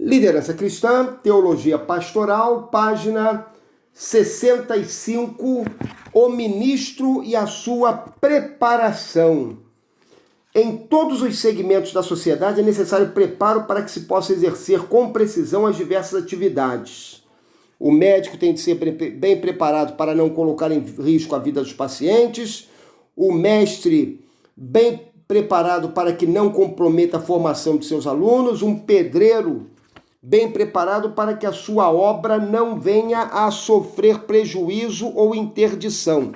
Liderança Cristã, Teologia Pastoral, página 65, o ministro e a sua preparação. Em todos os segmentos da sociedade é necessário preparo para que se possa exercer com precisão as diversas atividades. O médico tem de ser bem preparado para não colocar em risco a vida dos pacientes, o mestre bem preparado para que não comprometa a formação de seus alunos, um pedreiro bem preparado para que a sua obra não venha a sofrer prejuízo ou interdição.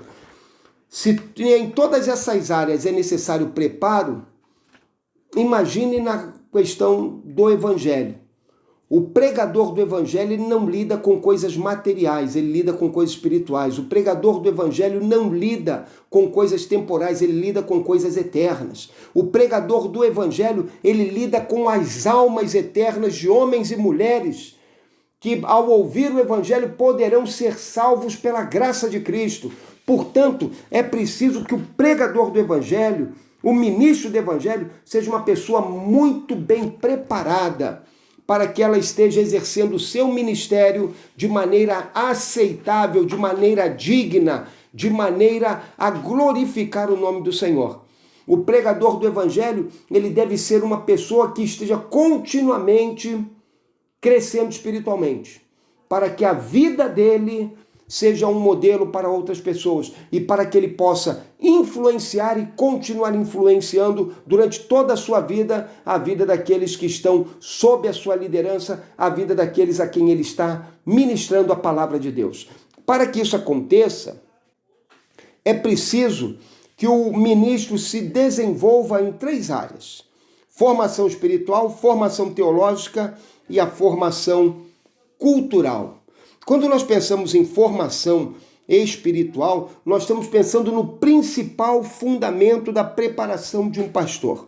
Se em todas essas áreas é necessário preparo, imagine na questão do evangelho. O pregador do evangelho ele não lida com coisas materiais, ele lida com coisas espirituais. O pregador do evangelho não lida com coisas temporais, ele lida com coisas eternas. O pregador do evangelho, ele lida com as almas eternas de homens e mulheres que, ao ouvir o evangelho, poderão ser salvos pela graça de Cristo. Portanto, é preciso que o pregador do evangelho, o ministro do evangelho, seja uma pessoa muito bem preparada para que ela esteja exercendo o seu ministério de maneira aceitável, de maneira digna, de maneira a glorificar o nome do Senhor. O pregador do evangelho, ele deve ser uma pessoa que esteja continuamente crescendo espiritualmente, para que a vida dele seja um modelo para outras pessoas e para que ele possa influenciar e continuar influenciando durante toda a sua vida, a vida daqueles que estão sob a sua liderança, a vida daqueles a quem ele está ministrando a palavra de Deus. Para que isso aconteça, é preciso que o ministro se desenvolva em 3 áreas: formação espiritual, formação teológica e a formação cultural. Quando nós pensamos em formação espiritual, nós estamos pensando no principal fundamento da preparação de um pastor.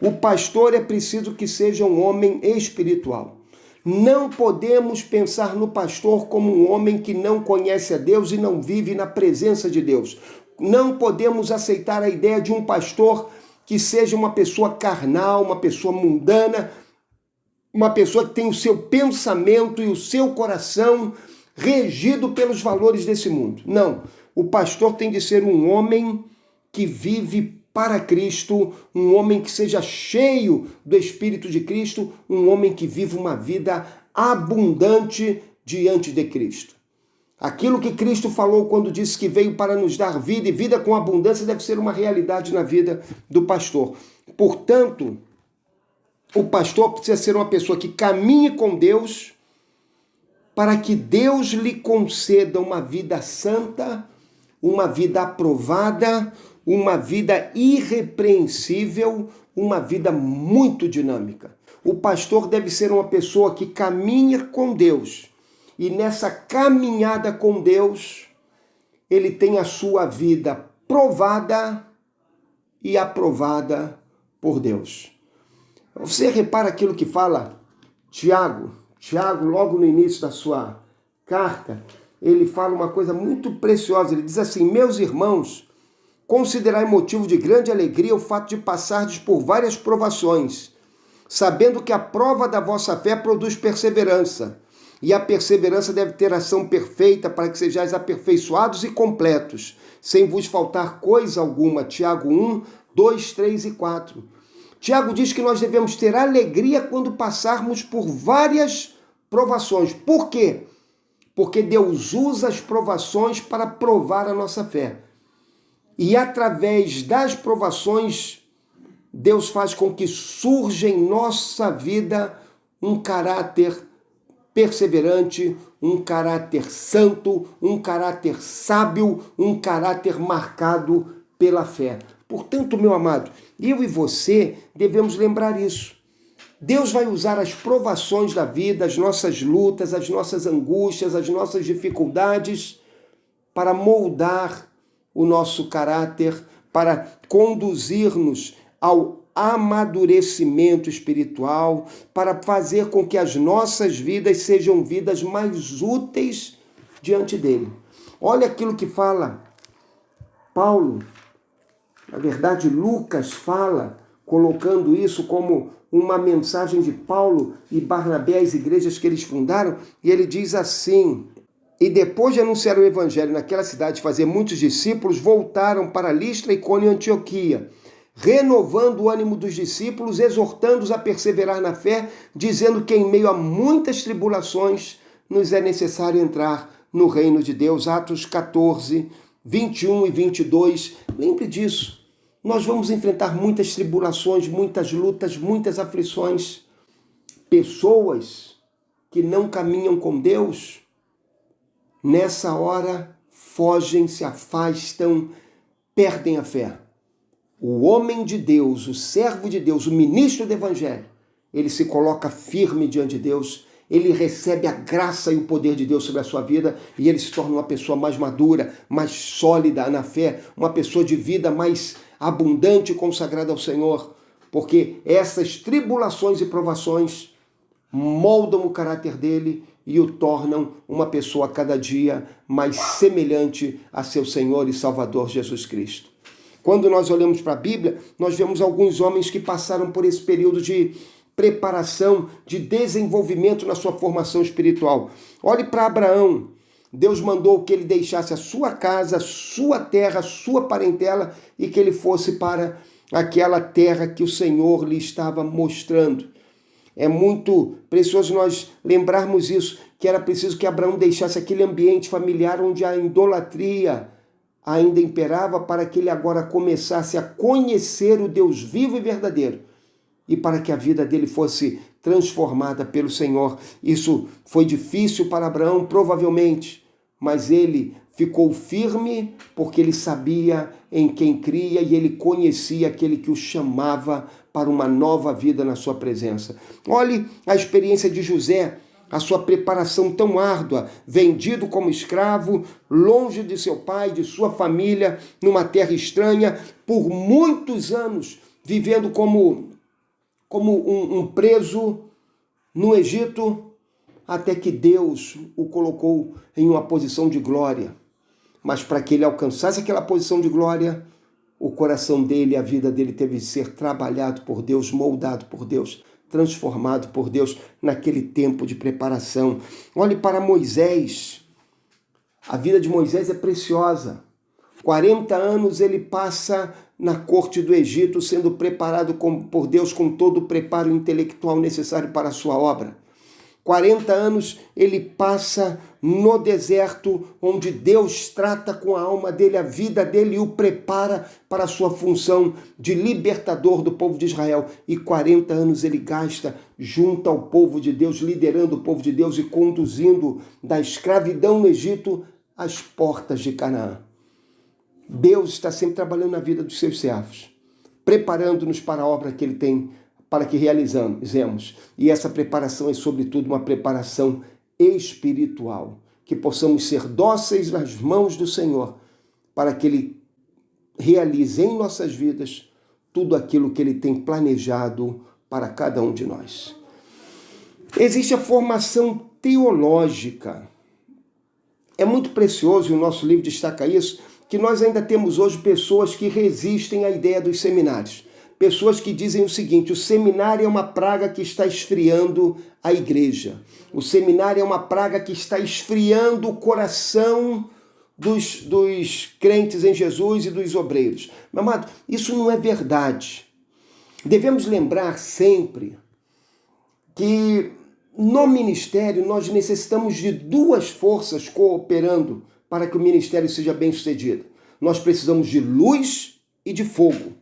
O pastor é preciso que seja um homem espiritual. Não podemos pensar no pastor como um homem que não conhece a Deus e não vive na presença de Deus. Não podemos aceitar a ideia de um pastor que seja uma pessoa carnal, uma pessoa mundana, uma pessoa que tem o seu pensamento e o seu coração regido pelos valores desse mundo. Não, o pastor tem de ser um homem que vive para Cristo, um homem que seja cheio do Espírito de Cristo, um homem que vive uma vida abundante diante de Cristo. Aquilo que Cristo falou quando disse que veio para nos dar vida e vida com abundância deve ser uma realidade na vida do pastor. Portanto, o pastor precisa ser uma pessoa que caminhe com Deus para que Deus lhe conceda uma vida santa, uma vida aprovada, uma vida irrepreensível, uma vida muito dinâmica. O pastor deve ser uma pessoa que caminha com Deus e nessa caminhada com Deus ele tem a sua vida provada e aprovada por Deus. Você repara aquilo que fala Tiago, logo no início da sua carta, ele fala uma coisa muito preciosa. Ele diz assim: meus irmãos, considerai motivo de grande alegria o fato de passardes por várias provações, sabendo que a prova da vossa fé produz perseverança, e a perseverança deve ter ação perfeita para que sejais aperfeiçoados e completos, sem vos faltar coisa alguma. Tiago 1, 2, 3 e 4. Tiago diz que nós devemos ter alegria quando passarmos por várias provações. Por quê? Porque Deus usa as provações para provar a nossa fé. E através das provações, Deus faz com que surja em nossa vida um caráter perseverante, um caráter santo, um caráter sábio, um caráter marcado pela fé. Portanto, meu amado, eu e você devemos lembrar isso. Deus vai usar as provações da vida, as nossas lutas, as nossas angústias, as nossas dificuldades para moldar o nosso caráter, para conduzir-nos ao amadurecimento espiritual, para fazer com que as nossas vidas sejam vidas mais úteis diante dele. Olha aquilo que fala Paulo. Na verdade, Lucas fala colocando isso como uma mensagem de Paulo e Barnabé às igrejas que eles fundaram, e ele diz assim: e depois de anunciar o evangelho naquela cidade, fazer muitos discípulos, voltaram para Listra, Icônio e Antioquia, renovando o ânimo dos discípulos, exortando-os a perseverar na fé, dizendo que em meio a muitas tribulações nos é necessário entrar no reino de Deus. Atos 14, 21 e 22. Lembre disso. Nós vamos enfrentar muitas tribulações, muitas lutas, muitas aflições. Pessoas que não caminham com Deus, nessa hora, fogem, se afastam, perdem a fé. O homem de Deus, o servo de Deus, o ministro do Evangelho, ele se coloca firme diante de Deus, ele recebe a graça e o poder de Deus sobre a sua vida e ele se torna uma pessoa mais madura, mais sólida na fé, uma pessoa de vida mais abundante e consagrada ao Senhor, porque essas tribulações e provações moldam o caráter dele e o tornam uma pessoa a cada dia mais semelhante a seu Senhor e Salvador Jesus Cristo. Quando nós olhamos para a Bíblia, nós vemos alguns homens que passaram por esse período de preparação, de desenvolvimento na sua formação espiritual. Olhe para Abraão. Deus mandou que ele deixasse a sua casa, a sua terra, a sua parentela e que ele fosse para aquela terra que o Senhor lhe estava mostrando. É muito precioso nós lembrarmos isso, que era preciso que Abraão deixasse aquele ambiente familiar onde a idolatria ainda imperava, para que ele agora começasse a conhecer o Deus vivo e verdadeiro e para que a vida dele fosse transformada pelo Senhor. Isso foi difícil para Abraão, provavelmente, mas ele ficou firme porque ele sabia em quem cria e ele conhecia aquele que o chamava para uma nova vida na sua presença. Olhe a experiência de José, a sua preparação tão árdua, vendido como escravo, longe de seu pai, de sua família, numa terra estranha, por muitos anos, vivendo como um preso no Egito, até que Deus o colocou em uma posição de glória. Mas para que ele alcançasse aquela posição de glória, o coração dele, a vida dele teve de ser trabalhado por Deus, moldado por Deus, transformado por Deus naquele tempo de preparação. Olhe para Moisés. A vida de Moisés é preciosa. 40 anos ele passa na corte do Egito, sendo preparado por Deus com todo o preparo intelectual necessário para a sua obra. 40 anos ele passa no deserto, onde Deus trata com a alma dele, a vida dele e o prepara para a sua função de libertador do povo de Israel. E 40 anos ele gasta junto ao povo de Deus, liderando o povo de Deus e conduzindo da escravidão no Egito às portas de Canaã. Deus está sempre trabalhando na vida dos seus servos, preparando-nos para a obra que ele tem para que realizemos. E essa preparação é, sobretudo, uma preparação espiritual. Que possamos ser dóceis nas mãos do Senhor, para que Ele realize em nossas vidas tudo aquilo que Ele tem planejado para cada um de nós. Existe a formação teológica. É muito precioso, e o nosso livro destaca isso, que nós ainda temos hoje pessoas que resistem à ideia dos seminários. Pessoas que dizem o seguinte: o seminário é uma praga que está esfriando a igreja. O seminário é uma praga que está esfriando o coração dos crentes em Jesus e dos obreiros. Meu amado, isso não é verdade. Devemos lembrar sempre que no ministério nós necessitamos de duas forças cooperando para que o ministério seja bem sucedido. Nós precisamos de luz e de fogo.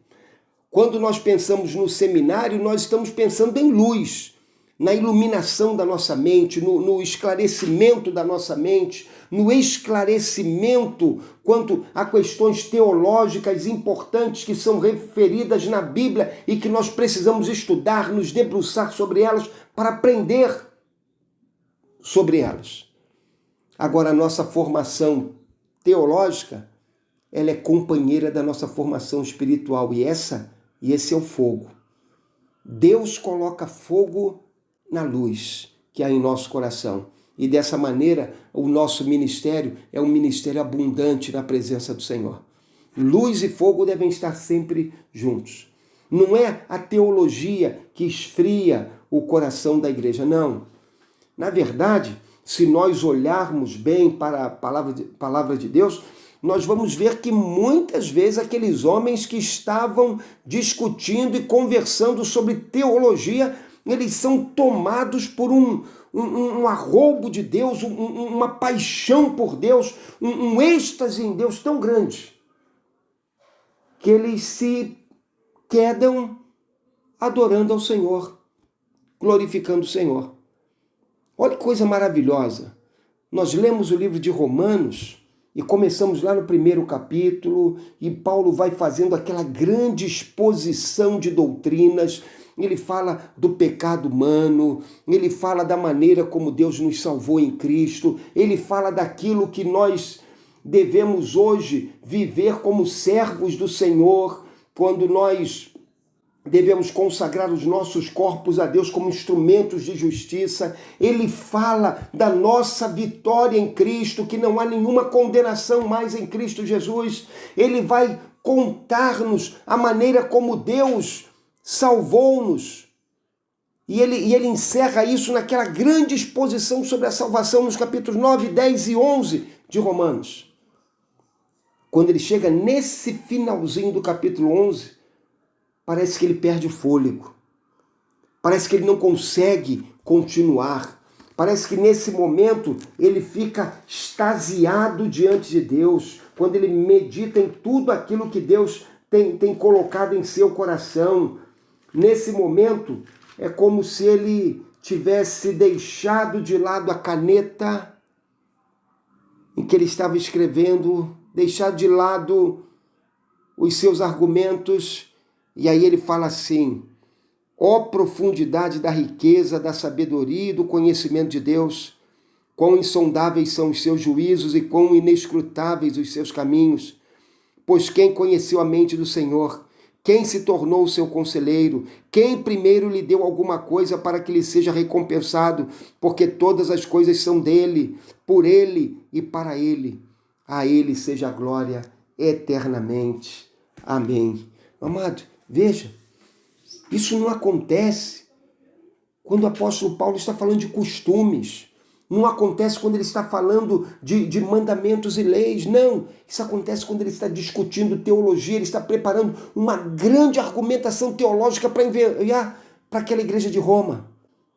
Quando nós pensamos no seminário, nós estamos pensando em luz, na iluminação da nossa mente, no esclarecimento da nossa mente, no esclarecimento quanto a questões teológicas importantes que são referidas na Bíblia e que nós precisamos estudar, nos debruçar sobre elas para aprender sobre elas. Agora, a nossa formação teológica, ela é companheira da nossa formação espiritual e esse é o fogo. Deus coloca fogo na luz que há em nosso coração. E dessa maneira, o nosso ministério é um ministério abundante na presença do Senhor. Luz e fogo devem estar sempre juntos. Não é a teologia que esfria o coração da igreja, não. Na verdade, se nós olharmos bem para a palavra de Deus, nós vamos ver que muitas vezes aqueles homens que estavam discutindo e conversando sobre teologia, eles são tomados por um arroubo de Deus, uma paixão por Deus, um êxtase em Deus tão grande, que eles se quedam adorando ao Senhor, glorificando o Senhor. Olha que coisa maravilhosa. Nós lemos o livro de Romanos e começamos lá no primeiro capítulo e Paulo vai fazendo aquela grande exposição de doutrinas. Ele fala do pecado humano, ele fala da maneira como Deus nos salvou em Cristo, ele fala daquilo que nós devemos hoje viver como servos do Senhor, quando nós devemos consagrar os nossos corpos a Deus como instrumentos de justiça. Ele fala da nossa vitória em Cristo, que não há nenhuma condenação mais em Cristo Jesus. Ele vai contar-nos a maneira como Deus salvou-nos. E ele encerra isso naquela grande exposição sobre a salvação nos capítulos 9, 10 e 11 de Romanos. Quando ele chega nesse finalzinho do capítulo 11, parece que ele perde o fôlego. Parece que ele não consegue continuar. Parece que nesse momento ele fica extasiado diante de Deus, quando ele medita em tudo aquilo que Deus tem colocado em seu coração. Nesse momento é como se ele tivesse deixado de lado a caneta em que ele estava escrevendo, deixado de lado os seus argumentos. E aí ele fala assim: ó profundidade da riqueza, da sabedoria e do conhecimento de Deus, quão insondáveis são os seus juízos e quão inescrutáveis os seus caminhos. Pois quem conheceu a mente do Senhor? Quem se tornou o seu conselheiro? Quem primeiro lhe deu alguma coisa para que lhe seja recompensado? Porque todas as coisas são dele, por ele e para ele. A ele seja a glória eternamente. Amém. Amado, veja, isso não acontece quando o apóstolo Paulo está falando de costumes. Não acontece quando ele está falando de mandamentos e leis. Não, isso acontece quando ele está discutindo teologia, ele está preparando uma grande argumentação teológica para enviar para aquela igreja de Roma.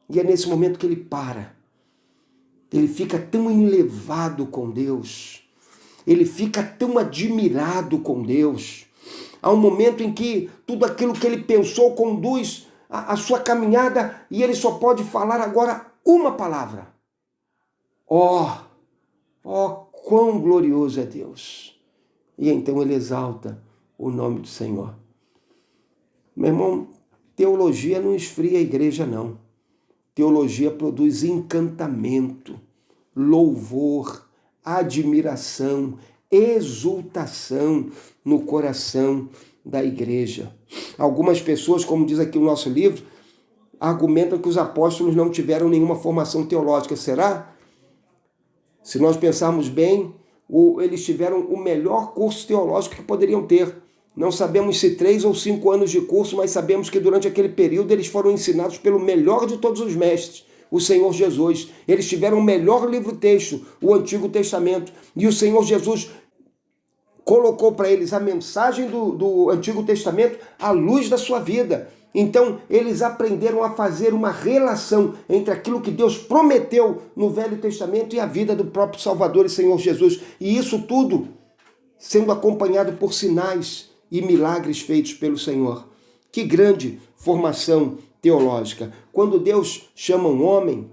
E é nesse momento que ele para. Ele fica tão enlevado com Deus. Ele fica tão admirado com Deus. Há um momento em que tudo aquilo que ele pensou conduz a sua caminhada e ele só pode falar agora uma palavra. Quão glorioso é Deus! E então ele exalta o nome do Senhor. Meu irmão, teologia não esfria a igreja, não. Teologia produz encantamento, louvor, admiração, exultação no coração da igreja. Algumas pessoas, como diz aqui o nosso livro, argumentam que os apóstolos não tiveram nenhuma formação teológica. Será? Se nós pensarmos bem, eles tiveram o melhor curso teológico que poderiam ter. Não sabemos se 3 ou 5 anos de curso, mas sabemos que durante aquele período eles foram ensinados pelo melhor de todos os mestres, o Senhor Jesus. Eles tiveram o melhor livro-texto, o Antigo Testamento. E o Senhor Jesus colocou para eles a mensagem do Antigo Testamento à luz da sua vida. Então, eles aprenderam a fazer uma relação entre aquilo que Deus prometeu no Velho Testamento e a vida do próprio Salvador e Senhor Jesus. E isso tudo sendo acompanhado por sinais e milagres feitos pelo Senhor. Que grande formação teológica. Quando Deus chama um homem,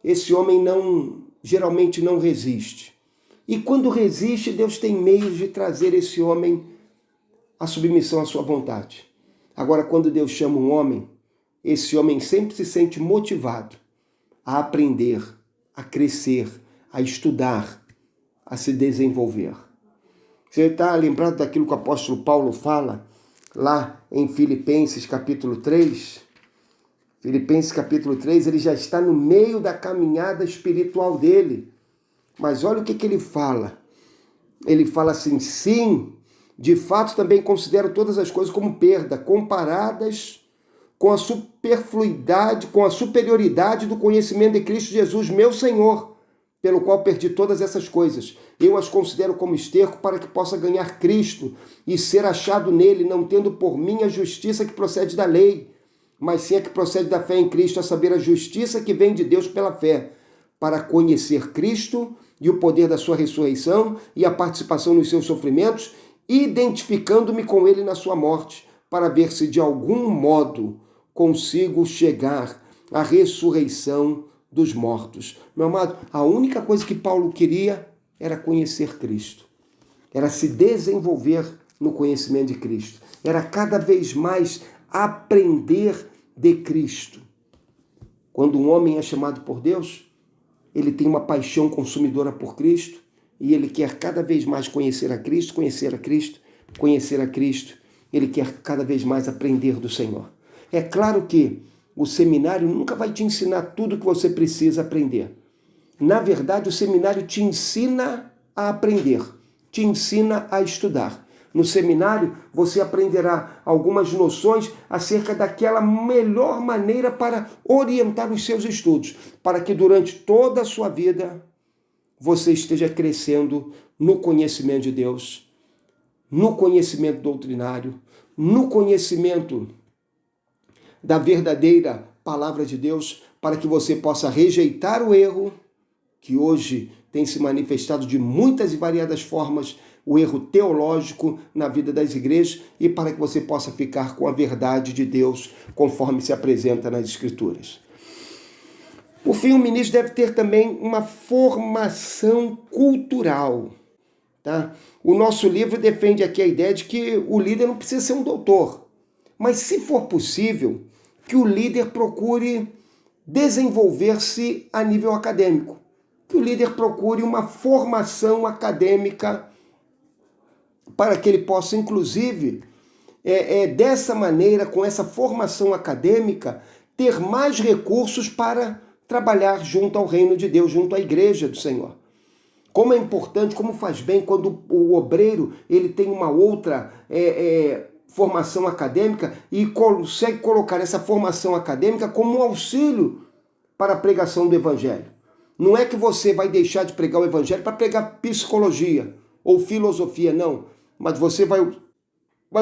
esse homem geralmente não resiste. E quando resiste, Deus tem meios de trazer esse homem à submissão à sua vontade. Agora, quando Deus chama um homem, esse homem sempre se sente motivado a aprender, a crescer, a estudar, a se desenvolver. Você está lembrado daquilo que o apóstolo Paulo fala lá em Filipenses capítulo 3? Filipenses capítulo 3, ele já está no meio da caminhada espiritual dele. Mas olha o que ele fala. Ele fala assim: sim, De fato, também considero todas as coisas como perda, comparadas com a superfluidade, com a superioridade do conhecimento de Cristo Jesus, meu Senhor, pelo qual perdi todas essas coisas. Eu as considero como esterco para que possa ganhar Cristo e ser achado nele, não tendo por mim a justiça que procede da lei, mas sim a que procede da fé em Cristo, a saber, a justiça que vem de Deus pela fé, para conhecer Cristo e o poder da sua ressurreição e a participação nos seus sofrimentos, identificando-me com ele na sua morte, para ver se de algum modo consigo chegar à ressurreição dos mortos. Meu amado, a única coisa que Paulo queria era conhecer Cristo, era se desenvolver no conhecimento de Cristo, era cada vez mais aprender de Cristo. Quando um homem é chamado por Deus, ele tem uma paixão consumidora por Cristo e ele quer cada vez mais conhecer a Cristo, conhecer a Cristo, conhecer a Cristo. Ele quer cada vez mais aprender do Senhor. É claro que o seminário nunca vai te ensinar tudo que você precisa aprender. Na verdade, o seminário te ensina a aprender, te ensina a estudar. No seminário, você aprenderá algumas noções acerca daquela melhor maneira para orientar os seus estudos, para que durante toda a sua vida você esteja crescendo no conhecimento de Deus, no conhecimento doutrinário, no conhecimento da verdadeira palavra de Deus, para que você possa rejeitar o erro, que hoje tem se manifestado de muitas e variadas formas, o erro teológico na vida das igrejas, e para que você possa ficar com a verdade de Deus, conforme se apresenta nas Escrituras. Por fim, o ministro deve ter também uma formação cultural. Tá? O nosso livro defende aqui a ideia de que o líder não precisa ser um doutor, mas se for possível, que o líder procure desenvolver-se a nível acadêmico, que o líder procure uma formação acadêmica para que ele possa, inclusive, dessa maneira, com essa formação acadêmica, ter mais recursos para trabalhar junto ao reino de Deus, junto à igreja do Senhor. Como é importante, como faz bem quando o obreiro ele tem uma outra formação acadêmica e consegue colocar essa formação acadêmica como um auxílio para a pregação do evangelho. Não é que você vai deixar de pregar o evangelho para pregar psicologia ou filosofia, não. Mas você vai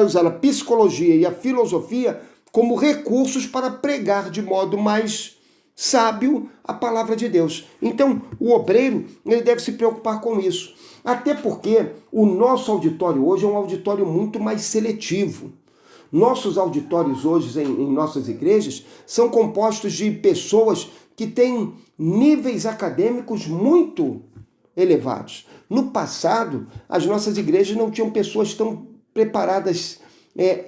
usar a psicologia e a filosofia como recursos para pregar de modo mais sábio a palavra de Deus. Então, o obreiro ele deve se preocupar com isso. Até porque o nosso auditório hoje é um auditório muito mais seletivo. Nossos auditórios hoje em nossas igrejas são compostos de pessoas que têm níveis acadêmicos muito elevados. No passado, as nossas igrejas não tinham pessoas tão preparadas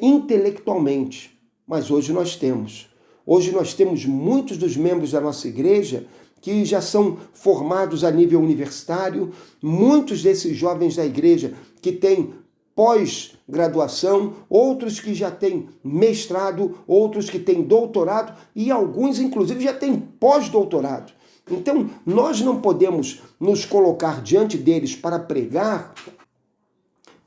intelectualmente, mas hoje nós temos. Hoje nós temos muitos dos membros da nossa igreja que já são formados a nível universitário, muitos desses jovens da igreja que têm pós-graduação, outros que já têm mestrado, outros que têm doutorado e alguns, inclusive, já têm pós-doutorado. Então, nós não podemos nos colocar diante deles para pregar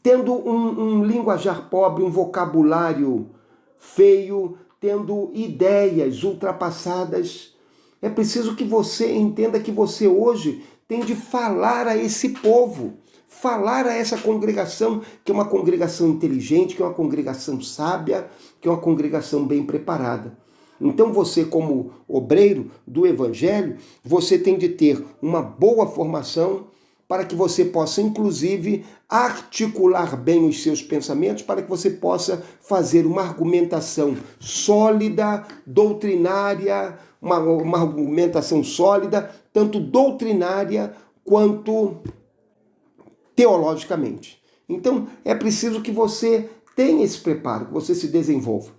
tendo um linguajar pobre, um vocabulário feio, tendo ideias ultrapassadas. É preciso que você entenda que você hoje tem de falar a esse povo, falar a essa congregação, que é uma congregação inteligente, que é uma congregação sábia, que é uma congregação bem preparada. Então você, como obreiro do Evangelho, você tem de ter uma boa formação para que você possa, inclusive, articular bem os seus pensamentos, para que você possa fazer uma argumentação sólida, doutrinária, uma argumentação sólida, tanto doutrinária quanto teologicamente. Então, é preciso que você tenha esse preparo, que você se desenvolva.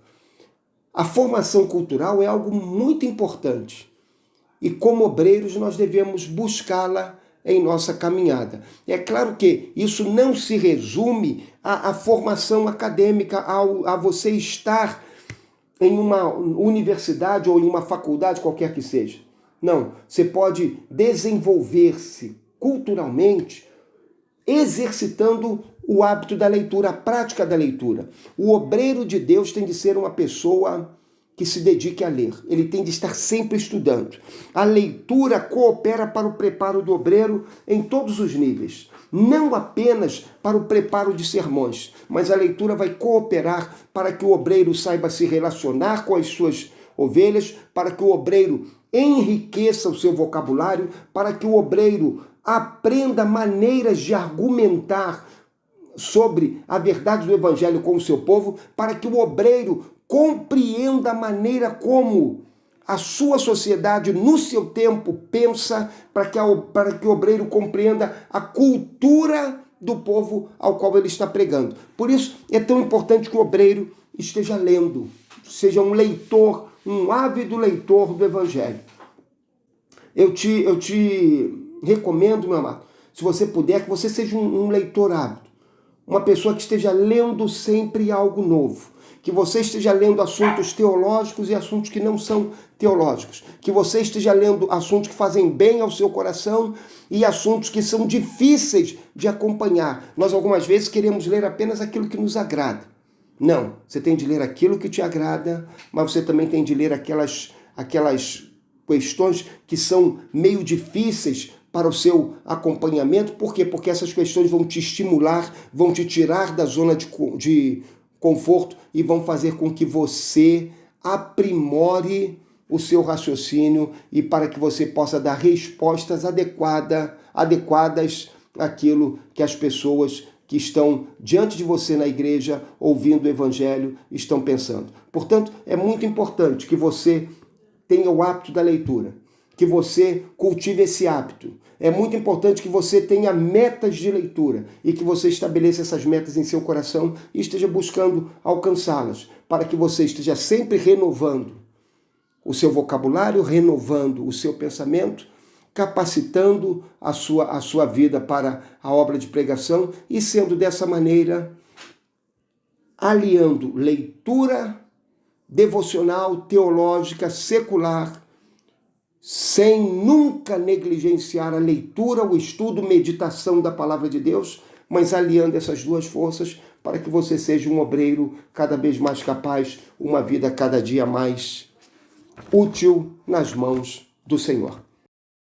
A formação cultural é algo muito importante e, como obreiros, nós devemos buscá-la em nossa caminhada. É claro que isso não se resume à formação acadêmica, a você estar em uma universidade ou em uma faculdade, qualquer que seja. Não, você pode desenvolver-se culturalmente exercitando o hábito da leitura, a prática da leitura. O obreiro de Deus tem de ser uma pessoa que se dedique a ler. Ele tem de estar sempre estudando. A leitura coopera para o preparo do obreiro em todos os níveis. Não apenas para o preparo de sermões, mas a leitura vai cooperar para que o obreiro saiba se relacionar com as suas ovelhas, para que o obreiro enriqueça o seu vocabulário, para que o obreiro aprenda maneiras de argumentar sobre a verdade do Evangelho com o seu povo, para que o obreiro compreenda a maneira como a sua sociedade, no seu tempo, pensa, para que o obreiro compreenda a cultura do povo ao qual ele está pregando. Por isso, é tão importante que o obreiro esteja lendo, seja um leitor, um ávido leitor do Evangelho. Eu te recomendo, meu amado, se você puder, que você seja um leitor ávido, uma pessoa que esteja lendo sempre algo novo, que você esteja lendo assuntos teológicos e assuntos que não são teológicos, que você esteja lendo assuntos que fazem bem ao seu coração e assuntos que são difíceis de acompanhar. Nós algumas vezes queremos ler apenas aquilo que nos agrada. Não, você tem de ler aquilo que te agrada, mas você também tem de ler aquelas questões que são meio difíceis para o seu acompanhamento. Por quê? Porque essas questões vão te estimular, vão te tirar da zona de conforto e vão fazer com que você aprimore o seu raciocínio e para que você possa dar respostas adequadas àquilo que as pessoas que estão diante de você na igreja, ouvindo o Evangelho, estão pensando. Portanto, é muito importante que você tenha o hábito da leitura, que você cultive esse hábito. É muito importante que você tenha metas de leitura e que você estabeleça essas metas em seu coração e esteja buscando alcançá-las, para que você esteja sempre renovando o seu vocabulário, renovando o seu pensamento, capacitando a sua vida para a obra de pregação e sendo dessa maneira aliando leitura devocional, teológica, secular, sem nunca negligenciar a leitura, o estudo, meditação da palavra de Deus, mas aliando essas duas forças para que você seja um obreiro cada vez mais capaz, uma vida cada dia mais útil nas mãos do Senhor.